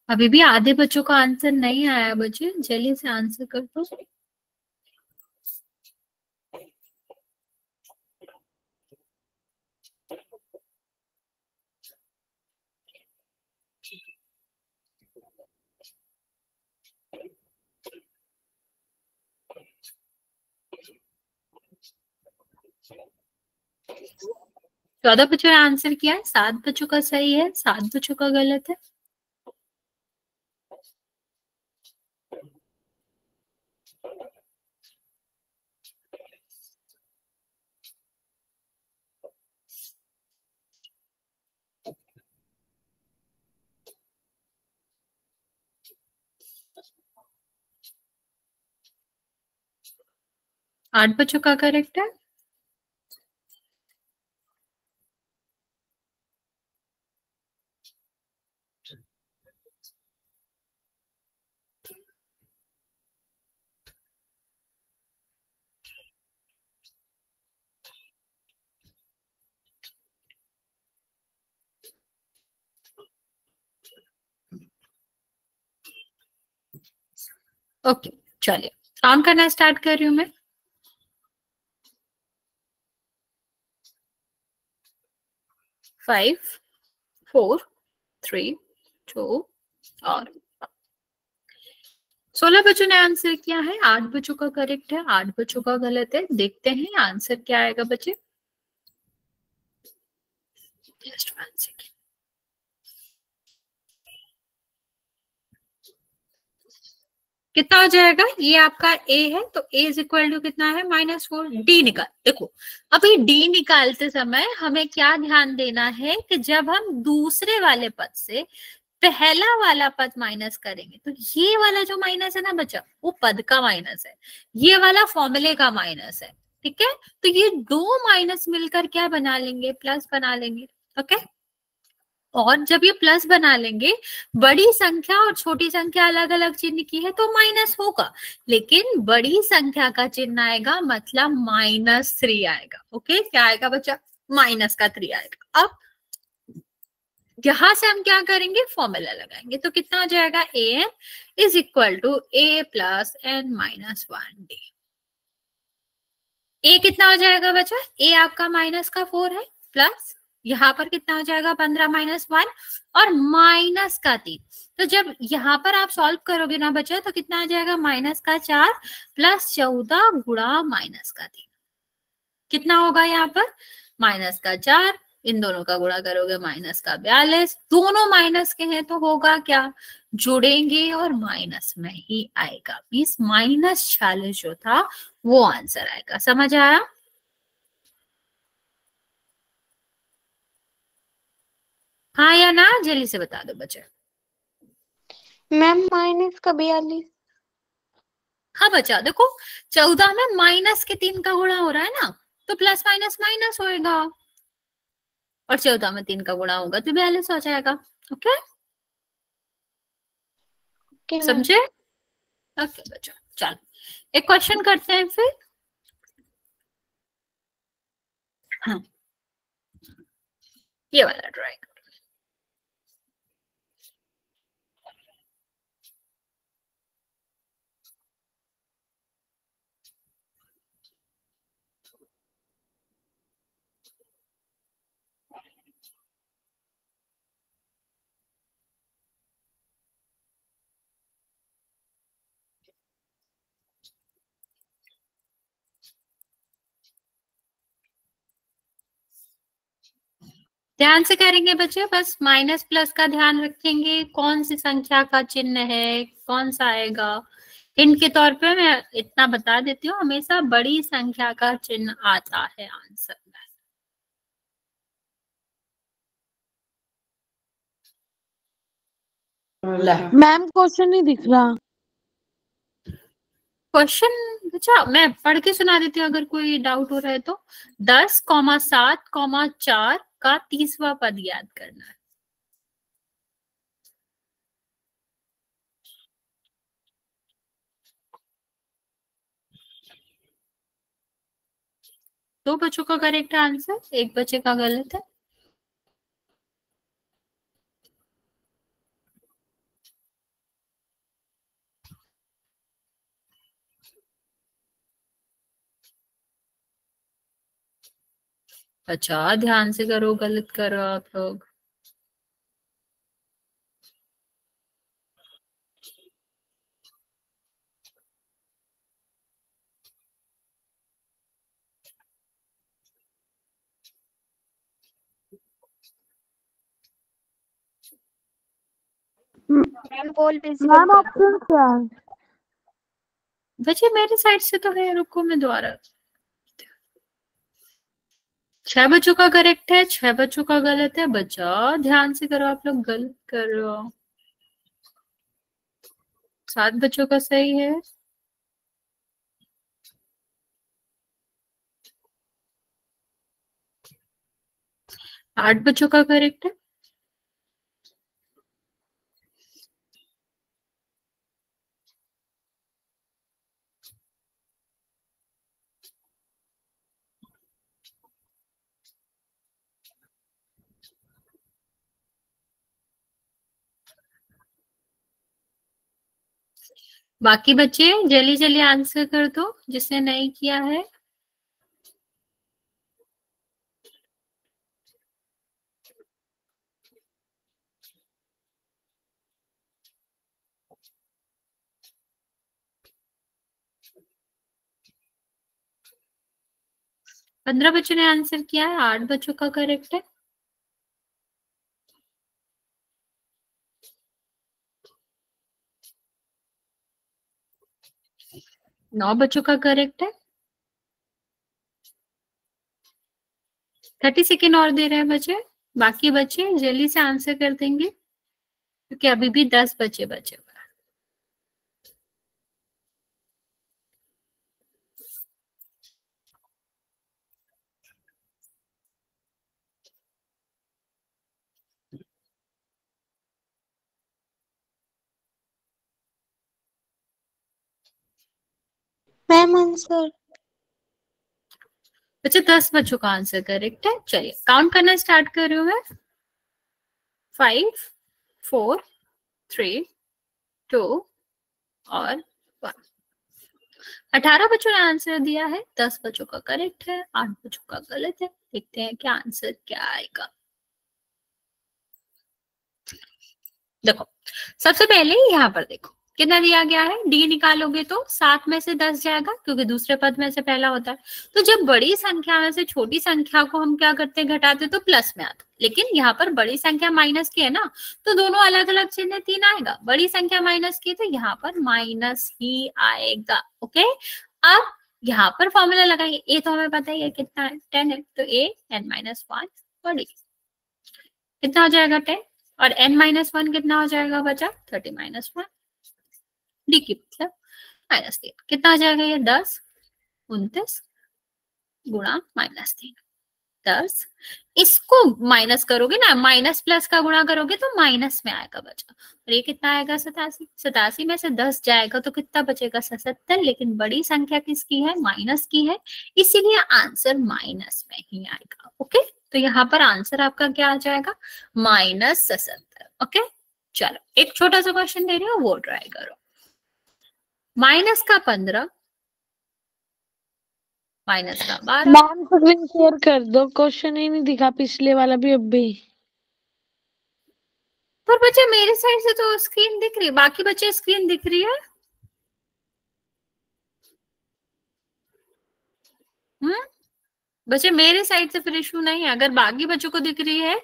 अभी भी आधे बच्चों का आंसर नहीं आया बच्चे, जल्दी से आंसर कर दो। चौदह बच्चों ने आंसर किया है, 7 बच्चों का सही है, 7 बच्चों का गलत है। आठ बच्चों का करेक्ट है। ओके चलिए काउंट करना स्टार्ट कर रही हूँ मैं। 5 4 3 2 और 16 बच्चों ने आंसर किया है, 8 बच्चों का करेक्ट है, 8 बच्चों का गलत है। देखते हैं आंसर क्या आएगा बच्चे। Just 1 second. कितना हो जाएगा, ये आपका ए है तो ए इज इक्वल टू कितना है -4। डी निकाल, देखो अभी डी निकालते समय हमें क्या ध्यान देना है कि जब हम दूसरे वाले पद से पहला वाला पद माइनस करेंगे तो ये वाला जो माइनस है ना बच्चा, वो पद का माइनस है, ये वाला फॉर्मूले का माइनस है। ठीक है, तो ये दो माइनस मिलकर क्या बना लेंगे, प्लस बना लेंगे। ओके, और जब ये प्लस बना लेंगे, बड़ी संख्या और छोटी संख्या अलग अलग चिन्ह की है तो माइनस होगा, लेकिन बड़ी संख्या का चिन्ह आएगा मतलब -3 आएगा। ओके, क्या आएगा बच्चा, -3 आएगा। अब यहां से हम क्या करेंगे, फॉर्मूला लगाएंगे, तो कितना हो जाएगा, A N is equal to A plus N minus 1 D. A कितना हो जाएगा बच्चा, ए आपका -4 है, प्लस यहाँ पर कितना हो जाएगा 15 -1 और -3। तो जब यहाँ पर आप सॉल्व करोगे ना बच्चा तो कितना आ जाएगा, -4 प्लस 14 गुणा -3। कितना होगा यहाँ पर, -4, इन दोनों का गुणा करोगे -42, दोनों माइनस के हैं तो होगा क्या, जुड़ेंगे और माइनस में ही आएगा। मीन्स -46 जो था वो आंसर आएगा। समझ आया? हाँ या ना, जल्दी से बता दो बच्चे। मैम -42। हाँ बच्चा देखो, 14 में -3 का गुणा हो रहा है ना, तो प्लस माइनस माइनस होएगा, और 14 में 3 का गुणा होगा तो 42 हो जाएगा। ओके, समझे? ओके बच्चा, चलो एक क्वेश्चन करते हैं फिर। हाँ, ये वाला ड्राइंग। ध्यान से करेंगे बच्चे, बस माइनस प्लस का ध्यान रखेंगे, कौन सी संख्या का चिन्ह है, कौन सा आएगा। हिंट के तौर पे मैं इतना बता देती हूँ, हमेशा बड़ी संख्या का चिन्ह आता है आंसर में। मैम क्वेश्चन नहीं दिख रहा। क्वेश्चन अच्छा मैं पढ़ के सुना देती हूँ अगर कोई डाउट हो रहा है तो। 10,7,4 का 30वां पद याद करना है। दो बच्चों का करेक्ट आंसर, एक बच्चे का गलत है। अच्छा ध्यान से करो, गलत करो आप लोग। मैम कॉल मैम ऑप्शन क्या है? बच्चे मेरे साइड से तो है, रुको मैं दोबारा। 6 बच्चों का करेक्ट है, 6 बच्चों का गलत है। बच्चा ध्यान से करो, आप लोग गलत कर रहे हो। 7 बच्चों का सही है। 8 बच्चों का करेक्ट है। बाकी बच्चे जल्दी जल्दी आंसर कर दो जिसने नहीं किया है। पंद्रह बच्चों ने आंसर किया है, 8 बच्चों का करेक्ट है। नौ बच्चों का करेक्ट है। 30 सेकेंड और दे रहे हैं बच्चे। बाकी बच्चे जल्दी से आंसर कर देंगे क्योंकि अभी भी 10 बच्चे बचे हुए हैं। मैम आंसर बच्चे 10 बच्चों का आंसर करेक्ट है। चलिए काउंट करना स्टार्ट कर रही हूँ मैं। 5, 4, 3, 2 और 1। 18 बच्चों ने आंसर दिया है, 10 बच्चों का करेक्ट है, 8 बच्चों का गलत है। देखते हैं क्या आंसर क्या आएगा। देखो सबसे पहले यहाँ पर देखो कितना दिया गया है। डी निकालोगे तो 7 में से 10 जाएगा क्योंकि दूसरे पद में से पहला होता है। तो जब बड़ी संख्या में से छोटी संख्या को हम क्या करते हैं, घटाते तो प्लस में आता। लेकिन यहाँ पर बड़ी संख्या माइनस की है ना, तो दोनों अलग अलग चिन्ह 3 आएगा। बड़ी संख्या माइनस की तो यहाँ पर माइनस ही आएगा। ओके अब यहाँ पर फॉर्मूला लगाएंगे। ए तो हमें पता ही है कितना है, 10 है, तो ए n-1 बड़ी कितना हो जाएगा 10 और n-1 कितना हो जाएगा बचा 30-1 डी की मतलब -3 कितना हो जाएगा ये 10 29 गुणा -3 10। इसको माइनस करोगे ना, माइनस प्लस का गुणा करोगे तो माइनस में आएगा बचा। और ये कितना आएगा 87। 87 में से 10 जाएगा तो कितना बचेगा 77। लेकिन बड़ी संख्या किसकी है, माइनस की है, इसीलिए आंसर माइनस में ही आएगा। ओके तो यहाँ पर आंसर आपका क्या आ जाएगा -77। ओके चलो एक छोटा सा क्वेश्चन दे रही हूँ वो ट्राई करो। माइनस का 15 माइनस का 12। मैम स्क्रीन शेयर कर दो, क्वेश्चन ही नहीं दिखा पिछले वाला भी अब भी। पर बच्चे मेरे साइड से तो स्क्रीन दिख रही है, बाकी बच्चे स्क्रीन दिख रही है। बच्चे मेरे साइड से फिर इशू नहीं है। अगर बाकी बच्चों को दिख रही है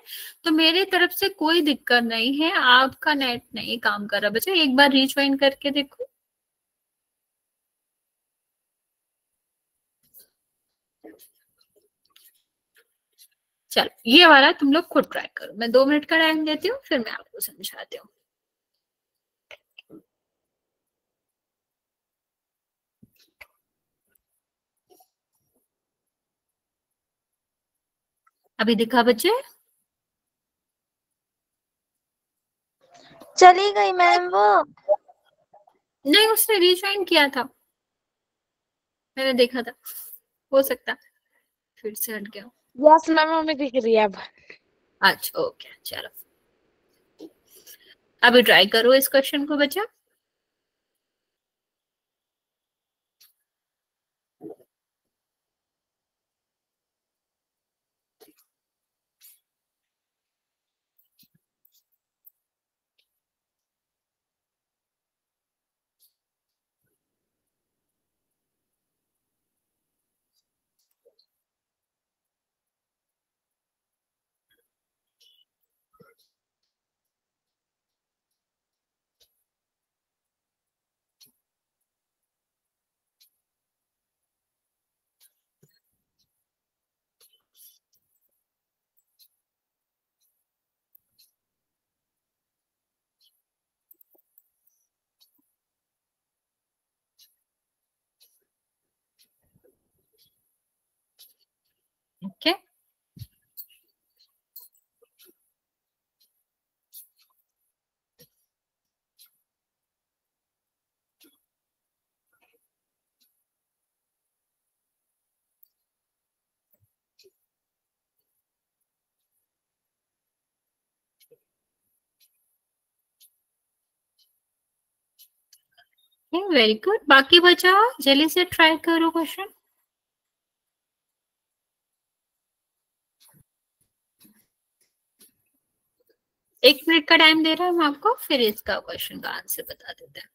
तो मेरी तरफ से कोई दिक्कत नहीं है। आपका नेट नहीं काम कर रहा बच्चे, एक बार रीज्वाइन करके देखो। चलो ये वाला तुम लोग खुद ट्राई करो। मैं 2 मिनट का टाइम देती हूँ फिर मैं आपको समझाती हूँ। अभी दिखा बच्चे? चली गई मैम वो। नहीं, उसने रीज्वाइन किया था, मैंने देखा था, हो सकता फिर से हट गया। यस मैम हमें दिख रही है अब। अच्छा ओके, चलो अभी ट्राई करो इस क्वेश्चन को बच्चा। Okay very good. बाकी बचा जल्दी से ट्राई करो क्वेश्चन। एक मिनट का टाइम दे रहा हूँ आपको, फिर इसका क्वेश्चन का आंसर बता देते हैं।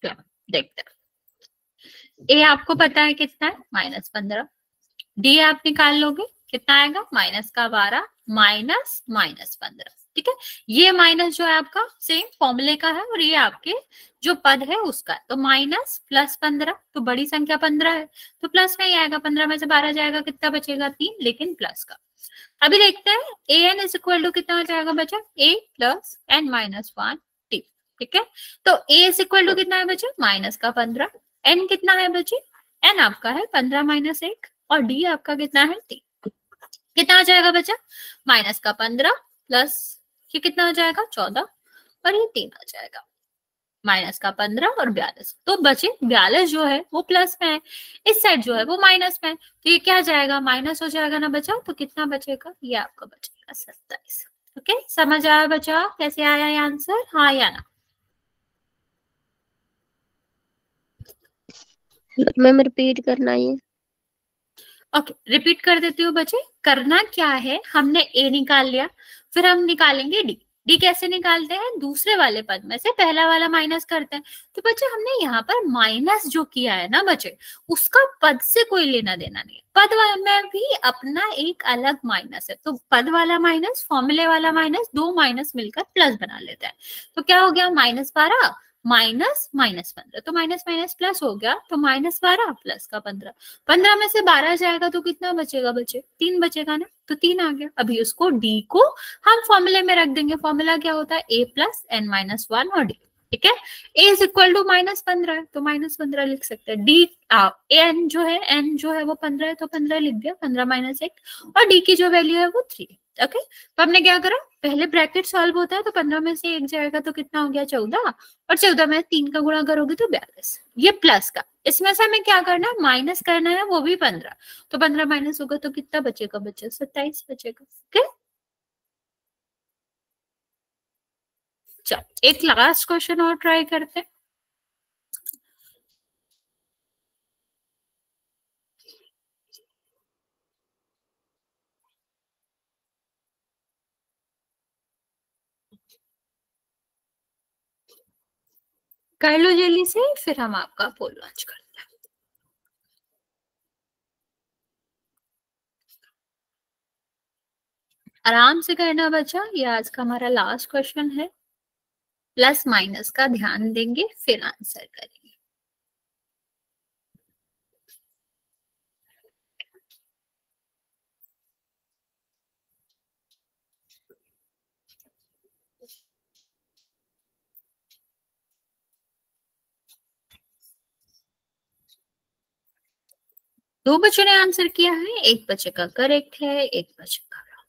चलो देखते हैं। ए आपको पता है कितना है, -15। डी आप निकाल लोगे, कितना आएगा, -12 माइनस -15। ठीक है, ये माइनस जो है आपका सेम फॉर्मूले का है, और ये आपके जो पद है उसका है। तो माइनस प्लस 15, तो बड़ी संख्या 15 है, तो प्लस में ही आएगा, 15 में से 12 जाएगा, कितना बचेगा, 3, लेकिन प्लस का। अभी देखते हैं ए एन इज इक्वल टू कितना हो जाएगा बच्चा, ए प्लस एन माइनस 1 टी। ठीक है, तो ए इज इक्वल टू कितना है बच्चा, माइनस का 15। एन कितना है बच्चे, एन आपका है 15 माइनस 1, और डी आपका कितना है, टी। कितना आ जाएगा बच्चा, माइनस का 15 प्लस ये कितना हो जाएगा, 14, और ये 3 आ जाएगा। माइनस का 15 और 42, तो बचे 42 जो है वो प्लस में है, इस साइड जो है वो माइनस में है, तो ये क्या जाएगा, माइनस हो जाएगा ना बचा, तो कितना बचेगा, ये आपका बचेगा 27। ओके, समझ आया बचा, कैसे आया ये आंसर, हाँ या ना? मैम रिपीट करना ये। ओके रिपीट कर देती हूँ बच्चे। करना क्या है, हमने ए निकाल लिया, फिर हम निकालेंगे डी। डी कैसे निकालते हैं, दूसरे वाले पद में से पहला वाला माइनस करते हैं। तो बच्चे हमने यहाँ पर माइनस जो किया है ना बच्चे, उसका पद से कोई लेना देना नहीं है। पद में भी अपना एक अलग माइनस है, तो पद वाला माइनस, फॉर्मूले वाला माइनस, दो माइनस मिलकर प्लस बना लेते हैं। तो क्या हो गया, -12 माइनस -15, तो माइनस माइनस प्लस हो गया, तो -12 प्लस का 15। 15 में से 12 जाएगा तो कितना बचेगा बच्चे, 3 बचेगा ना, तो 3 आ गया। अभी उसको डी को हम फॉर्मूले में रख देंगे। फॉर्मूला क्या होता है, ए प्लस एन माइनस 1 और डी। ठीक है, ए इज इक्वल टू -15 है, तो -15 लिख सकते हैं। डी एन जो है, एन जो है वो 15 है, तो 15 लिख दिया, 15 माइनस 1, और डी की जो वैल्यू है वो 3। ओके, तो हमने क्या करा, पहले ब्रैकेट सॉल्व होता है, तो 15 में से 1 जाएगा तो कितना हो गया, 14, और 14 में 3 का गुणा करोगे तो 42। ये प्लस का, इसमें से हमें क्या करना है, माइनस करना है, वो भी 15, तो 15 माइनस होगा तो कितना बचेगा बच्चे, 27 बचेगा। ओके, चलो एक लास्ट क्वेश्चन और ट्राई करते हैं। कर लो जल्दी से, फिर हम आपका पोल लॉन्च करते हैं। आराम से करना बच्चा, ये आज का हमारा लास्ट क्वेश्चन है। प्लस माइनस का ध्यान देंगे फिर आंसर करेंगे। दो बच्चों ने आंसर किया है, एक बच्चे का करेक्ट है, एक बच्चे का wrong।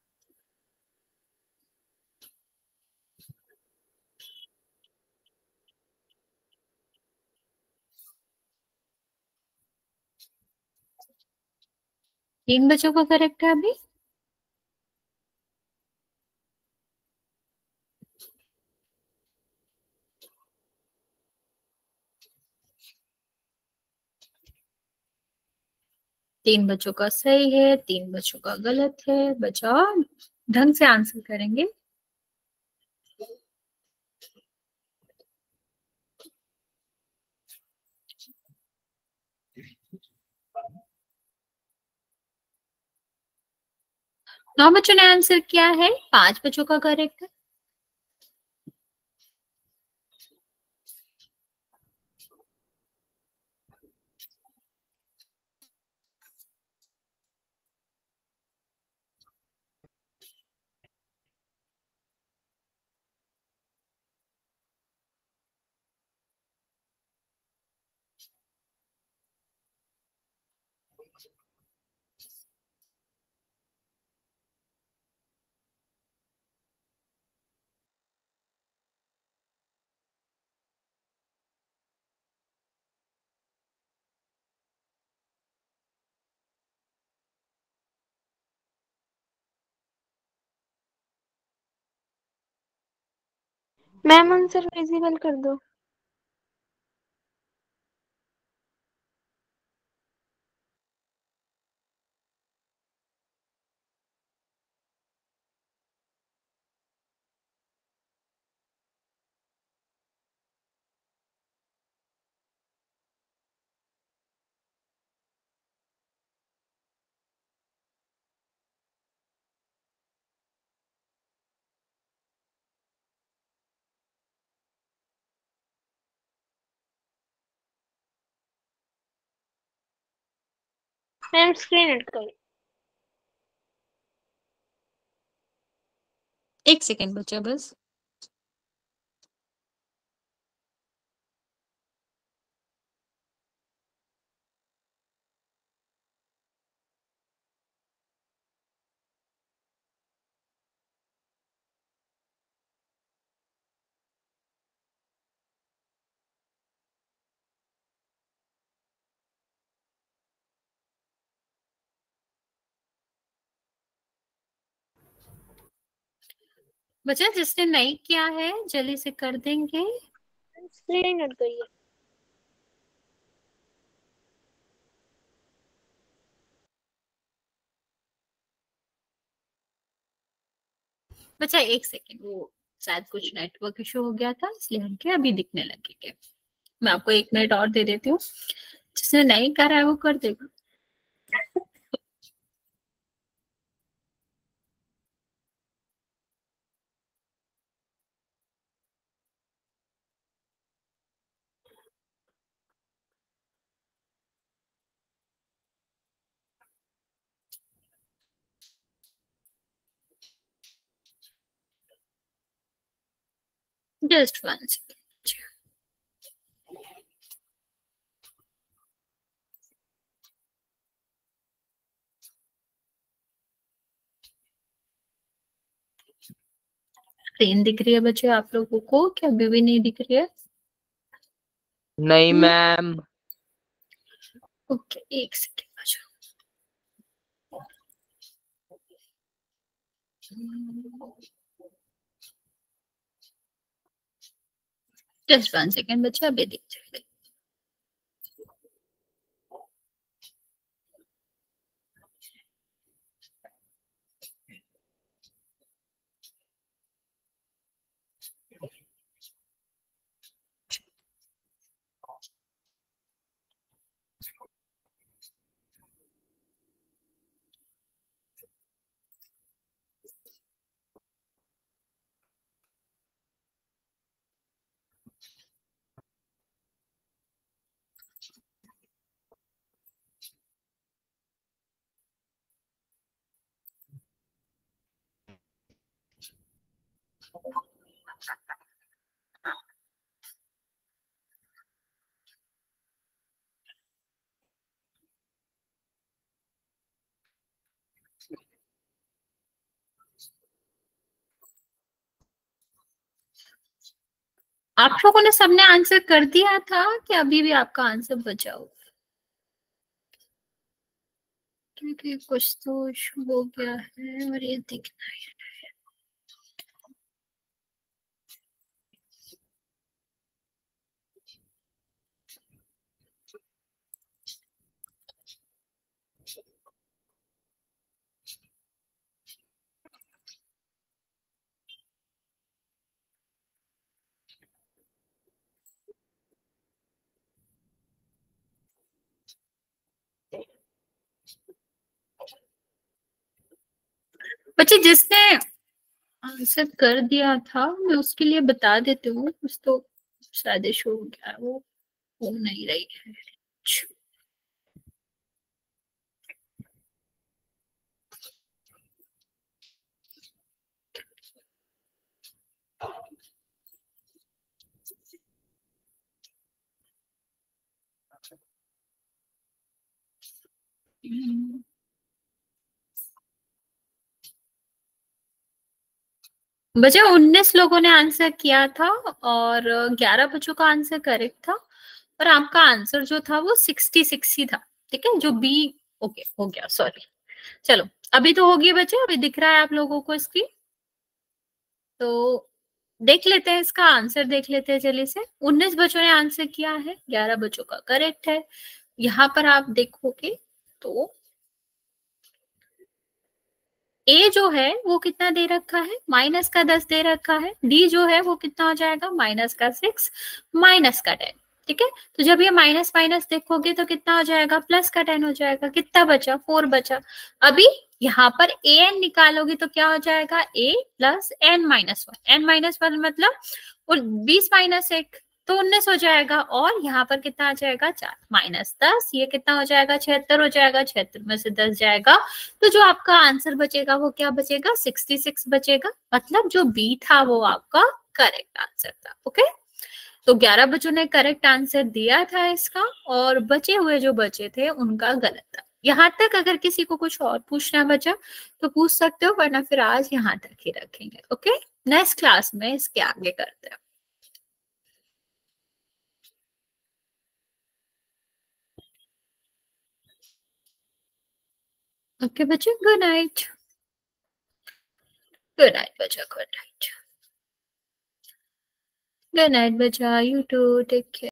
तीन बच्चों का करेक्ट है अभी। तीन बच्चों का सही है, तीन बच्चों का गलत है। बच्चा ढंग से आंसर करेंगे। नौ बच्चों ने आंसर किया है, पांच बच्चों का करेक्ट है। मैम आंसर विजिबल कर दो। मैम स्क्रीन हट कर। एक सेकेंड बच्चा बस। बच्चा जिसने नहीं किया है जल्दी से कर देंगे। स्क्रीन हट गई है। बच्चा एक सेकेंड, वो शायद कुछ नेटवर्क इशू हो गया था इसलिए हमके अभी दिखने लगेंगे। मैं आपको एक मिनट और दे देती हूँ, जिसने नहीं करा है वो कर देगा। Just one second. स्क्रीन दिख रही है बच्चे आप लोगों को, क्या अभी भी नहीं दिख रही है? नहीं मैम। ओके एक सेकेंड बच्चा। जस्ट वन सेकेंड बच्चा, अभी दिख जाएगा। आप लोगों ने सबने आंसर कर दिया था कि अभी भी आपका आंसर बचा हो? क्योंकि कुछ तो इशू हो गया है और ये दिखना है। बच्चे जिसने आंसर कर दिया था मैं उसके लिए बता देती हूँ, कुछ तो शायद इशू हो गया है, वो हो नहीं रही है। बच्चे 19 लोगों ने आंसर किया था और 11 बच्चों का आंसर करेक्ट था और आपका आंसर जो था वो 66 ही था। ठीक है, जो बी ओके हो गया, सॉरी। चलो अभी तो होगी बच्चे, अभी दिख रहा है आप लोगों को स्क्रीन, तो देख लेते हैं इसका आंसर, देख लेते हैं जल्दी से। 19 बच्चों ने आंसर किया है, 11 बच्चों का करेक्ट है। यहाँ पर आप देखोगे तो ए जो है वो कितना दे रखा है, माइनस का 10 दे रखा है। डी जो है वो कितना हो जाएगा, माइनस का 6 माइनस का 10। ठीक है, तो जब ये माइनस माइनस देखोगे तो कितना हो जाएगा, प्लस का 10 हो जाएगा। कितना बचा, 4 बचा। अभी यहाँ पर ए एन निकालोगे तो क्या हो जाएगा, A plus N minus 1। N minus 1 मतलब 20 माइनस 1 तो 19 हो जाएगा। और यहाँ पर कितना आ जाएगा, 4 माइनस 10, ये कितना हो जाएगा, 76 हो जाएगा। 76 में से 10 जाएगा तो जो आपका आंसर बचेगा वो क्या बचेगा, 66 बचेगा। मतलब जो बी था वो आपका करेक्ट आंसर था। ओके, तो 11 बच्चों ने करेक्ट आंसर दिया था इसका और बचे हुए जो बचे थे उनका गलत था। यहाँ तक अगर किसी को कुछ और पूछना बचा तो पूछ सकते हो, वरना फिर आज यहाँ तक ही रखेंगे। ओके, नेक्स्ट क्लास में इसके आगे करते हैं। ओके बच्चे, गुड नाइट। गुड नाइट बच्चा, गुड नाइट। गुड नाइट बच्चा, यू टू टेक केयर।